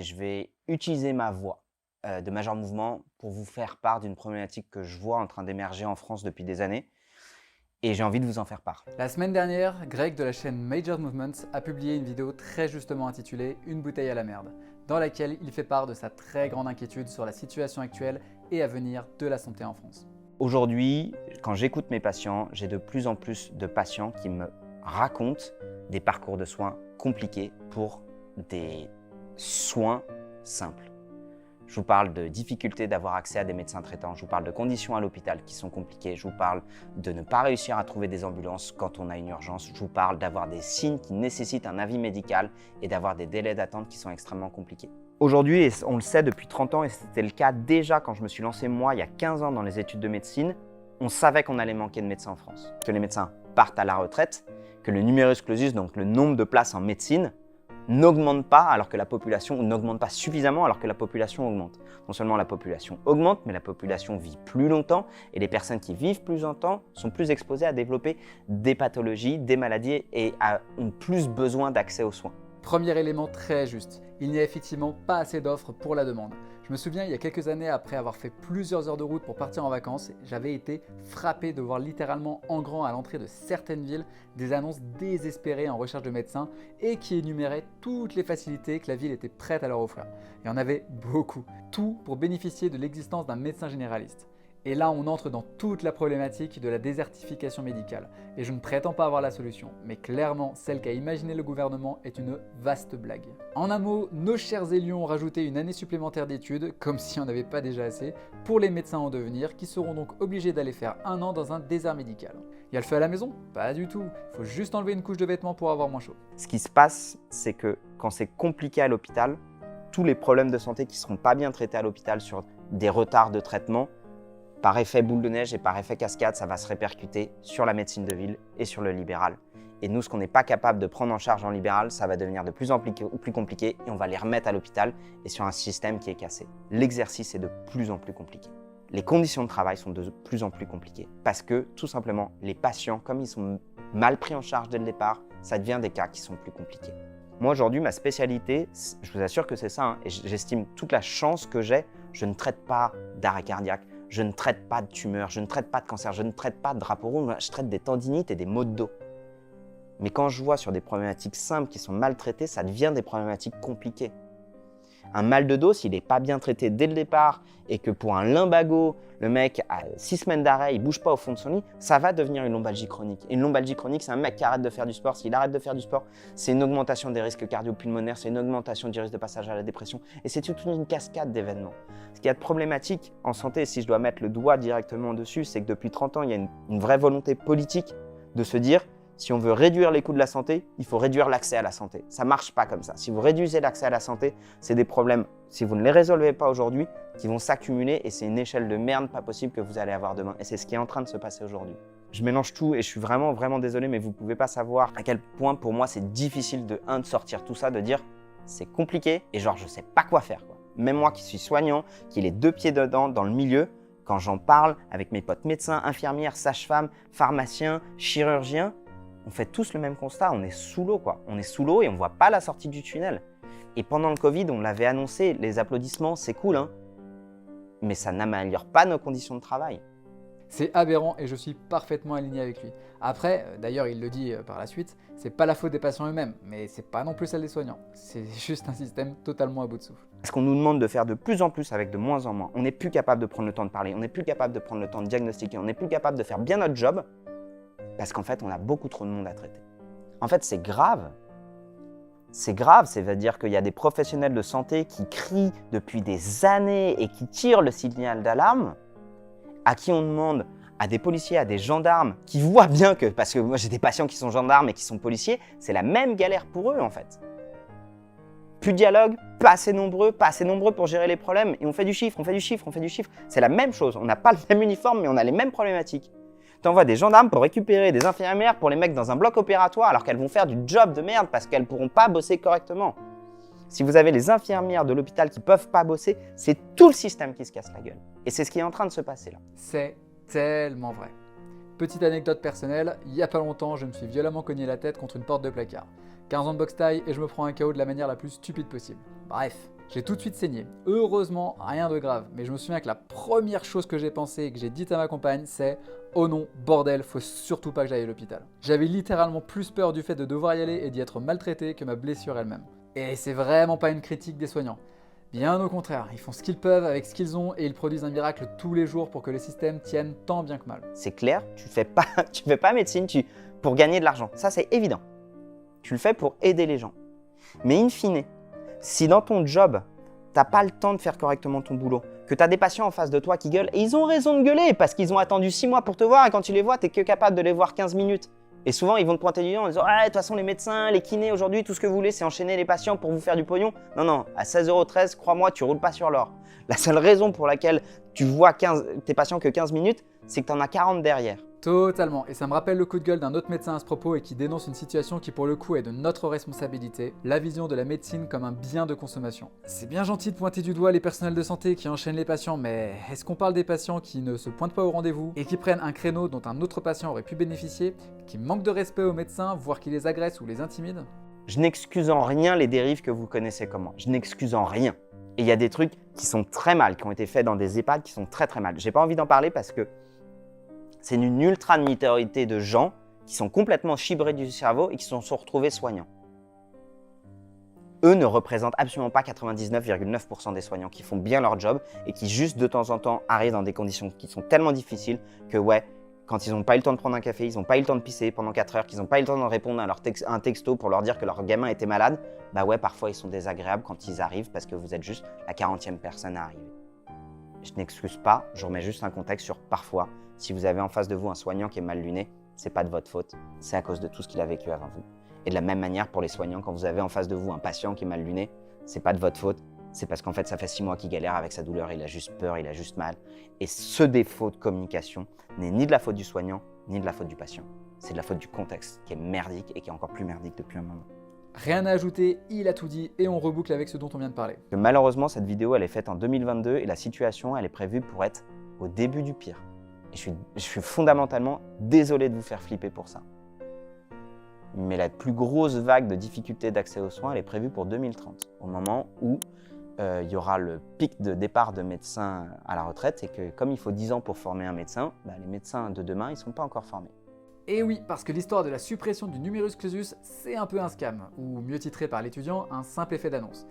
je vais utiliser ma voix de Major Mouvement pour vous faire part d'une problématique que je vois en train d'émerger en France depuis des années et j'ai envie de vous en faire part. La semaine dernière, Greg de la chaîne Major Movements a publié une vidéo très justement intitulée « Une bouteille à la merde », dans laquelle il fait part de sa très grande inquiétude sur la situation actuelle et à venir de la santé en France. Aujourd'hui, quand j'écoute mes patients, j'ai de plus en plus de patients qui me racontent des parcours de soins compliqués pour des soins simples. Je vous parle de difficultés d'avoir accès à des médecins traitants, je vous parle de conditions à l'hôpital qui sont compliquées, je vous parle de ne pas réussir à trouver des ambulances quand on a une urgence, je vous parle d'avoir des signes qui nécessitent un avis médical et d'avoir des délais d'attente qui sont extrêmement compliqués. Aujourd'hui, et on le sait depuis 30 ans, et c'était le cas déjà quand je me suis lancé moi il y a 15 ans dans les études de médecine, on savait qu'on allait manquer de médecins en France, que les médecins partent à la retraite, que le numerus clausus, donc le nombre de places en médecine, n'augmente pas alors que la population n'augmente pas suffisamment alors que la population augmente. Non seulement la population augmente, mais la population vit plus longtemps et les personnes qui vivent plus longtemps sont plus exposées à développer des pathologies, des maladies et ont plus besoin d'accès aux soins. Premier élément très juste, il n'y a effectivement pas assez d'offres pour la demande. Je me souviens, il y a quelques années, après avoir fait plusieurs heures de route pour partir en vacances, j'avais été frappé de voir littéralement en grand à l'entrée de certaines villes des annonces désespérées en recherche de médecins et qui énuméraient toutes les facilités que la ville était prête à leur offrir. Il y en avait beaucoup, tout pour bénéficier de l'existence d'un médecin généraliste. Et là, on entre dans toute la problématique de la désertification médicale. Et je ne prétends pas avoir la solution, mais clairement, celle qu'a imaginé le gouvernement est une vaste blague. En un mot, nos chers élus ont rajouté une année supplémentaire d'études, comme si on n'avait pas déjà assez, pour les médecins en devenir, qui seront donc obligés d'aller faire 1 an dans un désert médical. Il y a le feu à la maison? Pas du tout. Il faut juste enlever une couche de vêtements pour avoir moins chaud. Ce qui se passe, c'est que quand c'est compliqué à l'hôpital, tous les problèmes de santé qui ne seront pas bien traités à l'hôpital sur des retards de traitement, par effet boule de neige et par effet cascade, ça va se répercuter sur la médecine de ville et sur le libéral. Et nous, ce qu'on n'est pas capable de prendre en charge en libéral, ça va devenir de plus en plus compliqué et on va les remettre à l'hôpital et sur un système qui est cassé. L'exercice est de plus en plus compliqué. Les conditions de travail sont de plus en plus compliquées parce que, tout simplement, les patients, comme ils sont mal pris en charge dès le départ, ça devient des cas qui sont plus compliqués. Moi, aujourd'hui, ma spécialité, je vous assure que c'est ça, hein, et j'estime toute la chance que j'ai. Je ne traite pas d'arrêt cardiaque. Je ne traite pas de tumeur, je ne traite pas de cancer, je ne traite pas de drapeau rouge, je traite des tendinites et des maux de dos. Mais quand je vois sur des problématiques simples qui sont mal traitées, ça devient des problématiques compliquées. Un mal de dos, s'il n'est pas bien traité dès le départ et que pour un lumbago, le mec a 6 semaines d'arrêt, il ne bouge pas au fond de son lit, ça va devenir une lombalgie chronique. Et une lombalgie chronique, c'est un mec qui arrête de faire du sport. S'il arrête de faire du sport, c'est une augmentation des risques cardio-pulmonaires, c'est une augmentation du risque de passage à la dépression. Et c'est toute une cascade d'événements. Ce qu'il y a de problématique en santé, si je dois mettre le doigt directement dessus, c'est que depuis 30 ans, il y a une vraie volonté politique de se dire si on veut réduire les coûts de la santé, il faut réduire l'accès à la santé. Ça ne marche pas comme ça. Si vous réduisez l'accès à la santé, c'est des problèmes, si vous ne les résolvez pas aujourd'hui, qui vont s'accumuler et c'est une échelle de merde pas possible que vous allez avoir demain. Et c'est ce qui est en train de se passer aujourd'hui. Je mélange tout et je suis vraiment désolé, mais vous ne pouvez pas savoir à quel point pour moi c'est difficile de sortir tout ça, de dire c'est compliqué et genre je ne sais pas quoi faire, quoi. Même moi qui suis soignant, qui ai les 2 pieds dedans dans le milieu, quand j'en parle avec mes potes médecins, infirmières, sages-femmes, pharmaciens, chirurgiens, on fait tous le même constat, on est sous l'eau, quoi. On est sous l'eau et on ne voit pas la sortie du tunnel. Et pendant le Covid, on l'avait annoncé, les applaudissements, c'est cool, hein, mais ça n'améliore pas nos conditions de travail. C'est aberrant et je suis parfaitement aligné avec lui. Après, d'ailleurs il le dit par la suite, c'est pas la faute des patients eux-mêmes, mais c'est pas non plus celle des soignants. C'est juste un système totalement à bout de souffle. Parce qu'on nous demande de faire de plus en plus avec de moins en moins. On n'est plus capable de prendre le temps de parler, on n'est plus capable de prendre le temps de diagnostiquer, on n'est plus capable de faire bien notre job, parce qu'en fait, on a beaucoup trop de monde à traiter. En fait, c'est grave. C'est grave, c'est-à-dire qu'il y a des professionnels de santé qui crient depuis des années et qui tirent le signal d'alarme, à qui on demande, à des policiers, à des gendarmes, qui voient bien que, parce que moi j'ai des patients qui sont gendarmes et qui sont policiers, c'est la même galère pour eux en fait. Plus de dialogue, pas assez nombreux pour gérer les problèmes, et on fait du chiffre, on fait du chiffre, on fait du chiffre. C'est la même chose, on n'a pas le même uniforme, mais on a les mêmes problématiques. T'envoies des gendarmes pour récupérer des infirmières pour les mettre dans un bloc opératoire alors qu'elles vont faire du job de merde parce qu'elles ne pourront pas bosser correctement. Si vous avez les infirmières de l'hôpital qui ne peuvent pas bosser, c'est tout le système qui se casse la gueule. Et c'est ce qui est en train de se passer là. C'est tellement vrai. Petite anecdote personnelle, il n'y a pas longtemps, je me suis violemment cogné la tête contre une porte de placard. 15 ans de boxe taille et je me prends un KO de la manière la plus stupide possible. Bref, J'ai tout de suite saigné. Heureusement, rien de grave. Mais je me souviens que la première chose que j'ai pensé et que j'ai dit à ma compagne, c'est « Oh non, bordel, faut surtout pas que j'aille à l'hôpital ». J'avais littéralement plus peur du fait de devoir y aller et d'y être maltraité que ma blessure elle-même. Et c'est vraiment pas une critique des soignants. Bien au contraire, ils font ce qu'ils peuvent avec ce qu'ils ont et ils produisent un miracle tous les jours pour que le système tienne tant bien que mal. C'est clair, tu fais pas médecine pour gagner de l'argent. Ça, c'est évident. Tu le fais pour aider les gens. Mais in fine, si dans ton job, tu n'as pas le temps de faire correctement ton boulot, que tu as des patients en face de toi qui gueulent, et ils ont raison de gueuler parce qu'ils ont attendu 6 mois pour te voir et quand tu les vois, tu n'es que capable de les voir 15 minutes. Et souvent, ils vont te pointer du doigt en disant « Ah, de toute façon, les médecins, les kinés, aujourd'hui, tout ce que vous voulez, c'est enchaîner les patients pour vous faire du pognon. » Non, à 16,13 €, crois-moi, tu roules pas sur l'or. La seule raison pour laquelle tu vois tes patients que 15 minutes, c'est que tu en as 40 derrière. Totalement, et ça me rappelle le coup de gueule d'un autre médecin à ce propos et qui dénonce une situation qui pour le coup est de notre responsabilité, la vision de la médecine comme un bien de consommation. C'est bien gentil de pointer du doigt les personnels de santé qui enchaînent les patients, mais est-ce qu'on parle des patients qui ne se pointent pas au rendez-vous et qui prennent un créneau dont un autre patient aurait pu bénéficier, qui manquent de respect aux médecins, voire qui les agressent ou les intimident? Je n'excuse en rien les dérives que vous connaissez comme moi, je n'excuse en rien. Et il y a des trucs qui sont très mal, qui ont été faits dans des EHPAD qui sont très mal. J'ai pas envie d'en parler parce que c'est une ultra minorité de gens qui sont complètement chibrés du cerveau et qui se sont retrouvés soignants. Eux ne représentent absolument pas 99,9% des soignants qui font bien leur job et qui juste de temps en temps arrivent dans des conditions qui sont tellement difficiles que quand ils n'ont pas eu le temps de prendre un café, ils n'ont pas eu le temps de pisser pendant 4 heures, qu'ils n'ont pas eu le temps de répondre à un texto pour leur dire que leur gamin était malade, parfois ils sont désagréables quand ils arrivent parce que vous êtes juste la 40e personne à arriver. Je n'excuse pas, je remets juste un contexte sur parfois, si vous avez en face de vous un soignant qui est mal luné, c'est pas de votre faute, c'est à cause de tout ce qu'il a vécu avant vous. Et de la même manière pour les soignants, quand vous avez en face de vous un patient qui est mal luné, c'est pas de votre faute, c'est parce qu'en fait ça fait 6 mois qu'il galère avec sa douleur, il a juste peur, il a juste mal. Et ce défaut de communication n'est ni de la faute du soignant, ni de la faute du patient. C'est de la faute du contexte qui est merdique et qui est encore plus merdique depuis un moment. Rien à ajouter, il a tout dit et on reboucle avec ce dont on vient de parler. Malheureusement, cette vidéo elle est faite en 2022 et la situation elle est prévue pour être au début du pire. Et je suis fondamentalement désolé de vous faire flipper pour ça. Mais la plus grosse vague de difficultés d'accès aux soins elle est prévue pour 2030, au moment où il y aura le pic de départ de médecins à la retraite et que comme il faut 10 ans pour former un médecin, les médecins de demain ils ne sont pas encore formés. Et oui, parce que l'histoire de la suppression du numerus clausus, c'est un peu un scam, ou mieux titré par l'étudiant, un simple effet d'annonce.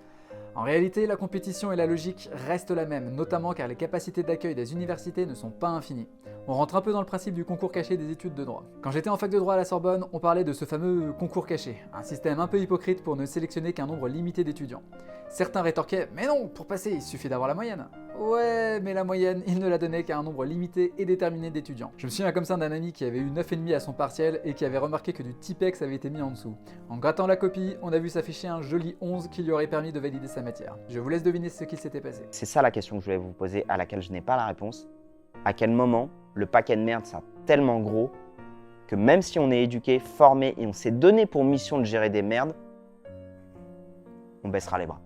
En réalité, la compétition et la logique restent la même, notamment car les capacités d'accueil des universités ne sont pas infinies. On rentre un peu dans le principe du concours caché des études de droit. Quand j'étais en fac de droit à la Sorbonne, on parlait de ce fameux concours caché, un système un peu hypocrite pour ne sélectionner qu'un nombre limité d'étudiants. Certains rétorquaient « Mais non, pour passer, il suffit d'avoir la moyenne ». Ouais, mais la moyenne, il ne la donnait qu'à un nombre limité et déterminé d'étudiants. Je me souviens comme ça d'un ami qui avait eu 9,5 à son partiel et qui avait remarqué que du Tipex avait été mis en dessous. En grattant la copie, on a vu s'afficher un joli 11 qui lui aurait permis de valider sa matière. Je vous laisse deviner ce qu'il s'était passé. C'est ça la question que je voulais vous poser, à laquelle je n'ai pas la réponse. À quel moment le paquet de merde sera tellement gros que même si on est éduqué, formé et on s'est donné pour mission de gérer des merdes, on baissera les bras.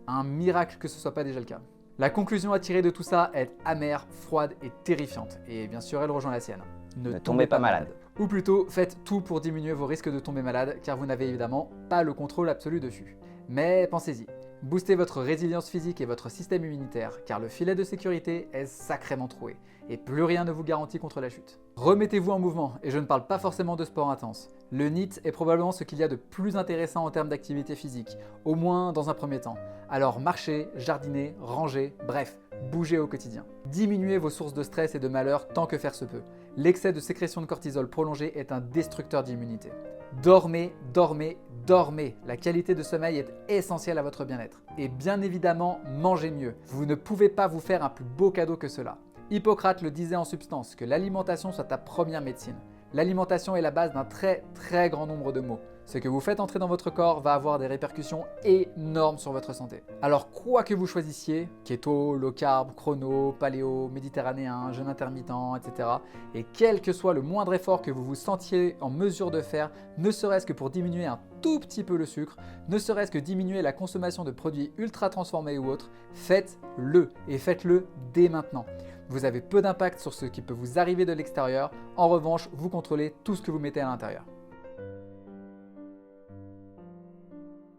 Un miracle que ce soit pas déjà le cas. La conclusion à tirer de tout ça est amère, froide et terrifiante. Et bien sûr, elle rejoint la sienne. Ne tombez pas malade. Ou plutôt, faites tout pour diminuer vos risques de tomber malade, car vous n'avez évidemment pas le contrôle absolu dessus. Mais pensez-y, boostez votre résilience physique et votre système immunitaire, car le filet de sécurité est sacrément troué, et plus rien ne vous garantit contre la chute. Remettez-vous en mouvement, et je ne parle pas forcément de sport intense. Le NEAT est probablement ce qu'il y a de plus intéressant en termes d'activité physique, au moins dans un premier temps. Alors marchez, jardinez, rangez, bref, bougez au quotidien. Diminuez vos sources de stress et de malheur tant que faire se peut. L'excès de sécrétion de cortisol prolongé est un destructeur d'immunité. Dormez, dormez, dormez. La qualité de sommeil est essentielle à votre bien-être. Et bien évidemment, mangez mieux. Vous ne pouvez pas vous faire un plus beau cadeau que cela. Hippocrate le disait en substance, que l'alimentation soit ta première médecine. L'alimentation est la base d'un très grand nombre de maux. Ce que vous faites entrer dans votre corps va avoir des répercussions énormes sur votre santé. Alors quoi que vous choisissiez, keto, low carb, chrono, paléo, méditerranéen, jeûne intermittent, etc. Et quel que soit le moindre effort que vous vous sentiez en mesure de faire, ne serait-ce que pour diminuer un tout petit peu le sucre, ne serait-ce que diminuer la consommation de produits ultra transformés ou autres, faites-le et faites-le dès maintenant. Vous avez peu d'impact sur ce qui peut vous arriver de l'extérieur, en revanche, vous contrôlez tout ce que vous mettez à l'intérieur.